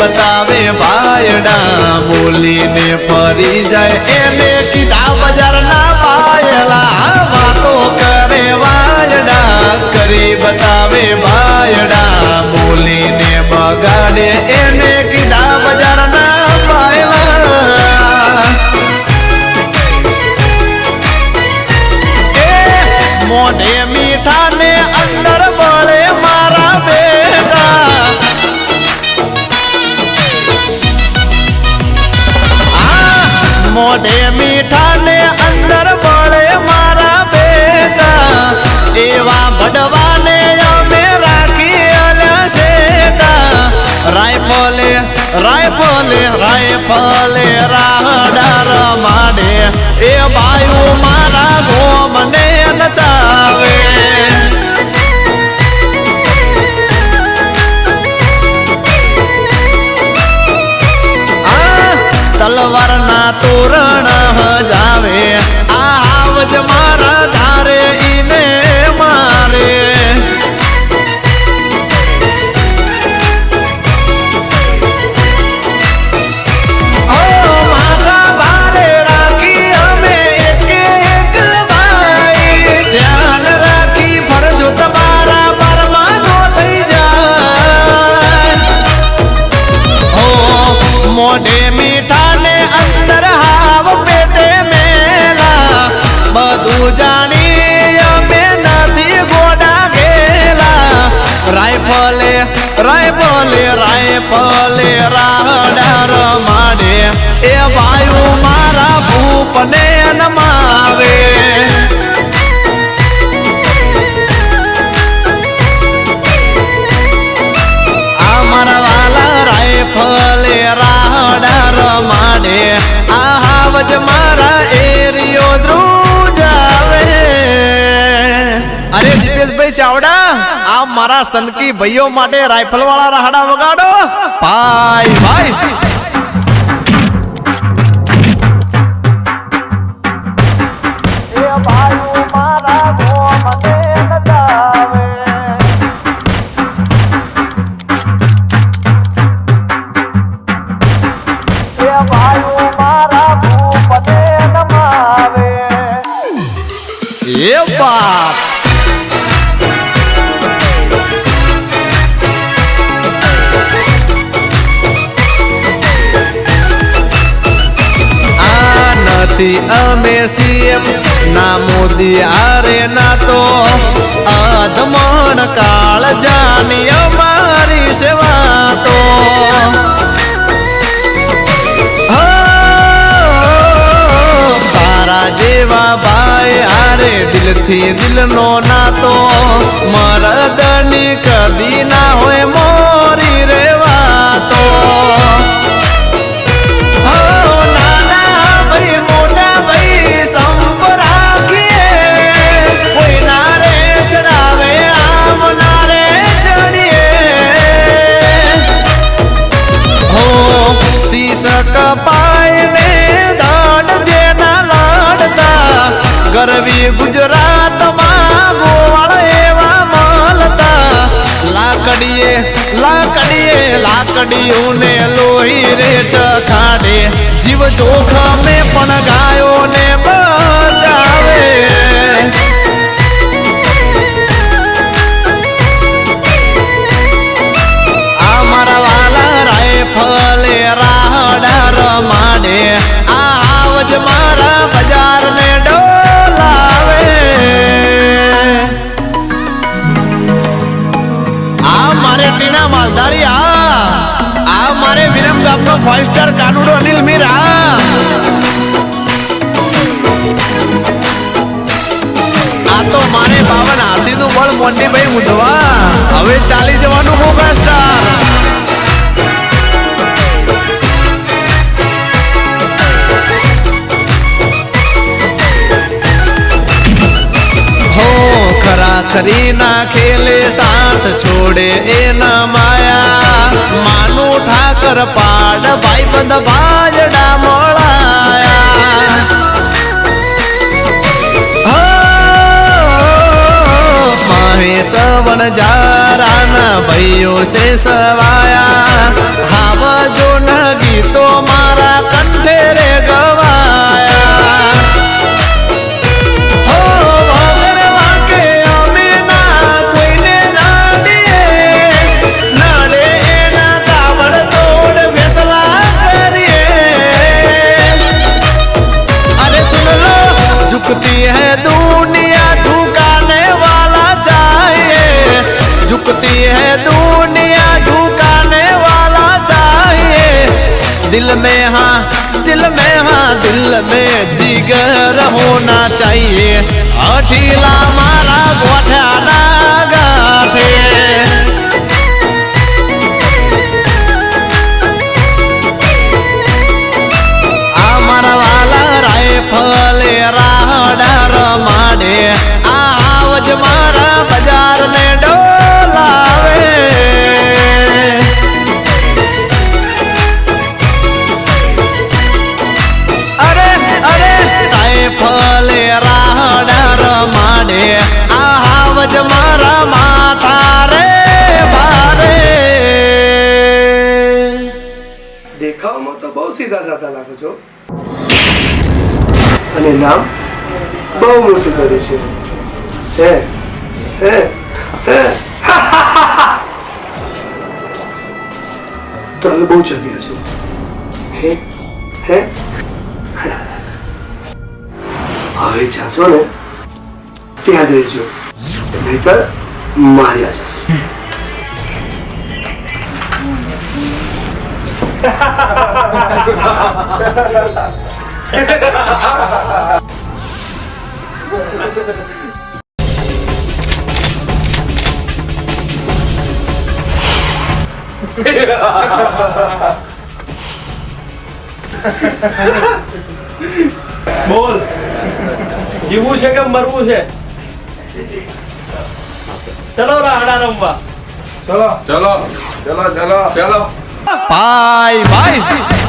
बतावे भायड़ा बोली ने फरी जाए एने कीधा बाजार ना पायला बातों करे भायड़ा करी बतावे भायड़ा बोली ने बगाड़े एने कीधा बाजार ना पायला मोढ़े मीठा ने अंदर बड़े मारा बेटा मोढ़े मीठा ने अंदर बड़े मारा बेटा एवा बड़वा ने हमें राखी सेटा रायफले रायफले रायफले राहडार माडे ए बायु मारा गोम ने नचावे तलवार ना तोरण जावे आवज मारा धारे इने मारे मोढ़े मीठा ने अंदर हाव पेटे मेला बधु जानी हमें नथी गोडा गेला रायफले रायफले रायफले राहडार माडे ए वायु मारा भूप ने नमावे आमरा वाला रायफले राहडार माडे आहावज मारा एरियो द्रुजावे। अरे दीपेश भाई चावड़ा आप मारा सनकी भाइयों माटे राइफल वाला राहड़ा वगाड़ो भाई भाई ये बात आनती अमे सीएम ना मोदी आरे ना तो आदमन काल जानी हमारी सेवा तो तारा जेवा भाई आरे दिल थी दिल नो ना तो मरदनी कदी ना होए मोरी रेवा तो नाना भाई मोटा भाई संप राखिए कोई नारे चढ़ावे आम नारे चढ़िए हो शीश कपाय में दाड़ जेना लाड़ता गरवी गुजरात में गोवाल एवा मालता लाकड़िए लाकड़िए लाकड़ियों ने लोही रे चखाड़े जीव जोखम में पण गायो ने बचावे आमरा वाला रायफले राहडार माडे आवाज मारा बाजार ने डोलावे आ मारे टीना मालधारी आ मारे विरम गामनो 5 स्टार कानूडो अनिल मीरा आ तो मारे बावन हाथी नु बळ मोंडी भाई मुदवा हवे चाली जवानु मोगा स्टार खरा खरी ना खेले साथ छोड़े ए न माया मानू ठाकर पाड़ भाई बंद बाजड़ा मोड़ाया महेश સવણ જારાના ભાઈઓ છે સવાયા હાવ જો ન ગીતો મારા કંઠે રે ગવાયા હો વગર વાંકે અમે ના કોઈને નાડીએ નડે એના તાવડ તોડ ફેસલા કરીએ અરે સુન લો झुकती है दुनिया झुकाने वाला चाहिए झुकती है दुनिया झुकाने वाला चाहिए दिल में दिल में जिगर होना चाहिए अठीला मारा गोठाना गाठे અમારા વાલા રાયફલે રાહડા રમાડે આવજ મારા બજાર ને ડોલાવે અરે અરે રાયફલે રાહડા રમાડે આવજ મારા માથા રે ભારે દેખાવમાં તો બહુ સીધા સાધા લાગો છો અને નામ બહુ મોટું કર્યું છે હે તમે બહુ ચગ્યા છો હે હે હવે જાશો ને ત્યાં જ રહેજો નહીતર માર્યા જશો બોલ જીવવું છે કે મરવું છે ચલો રાહડા રમવા ચલો ચલો ચલો ચલો ચલો ભાઈ ભાઈ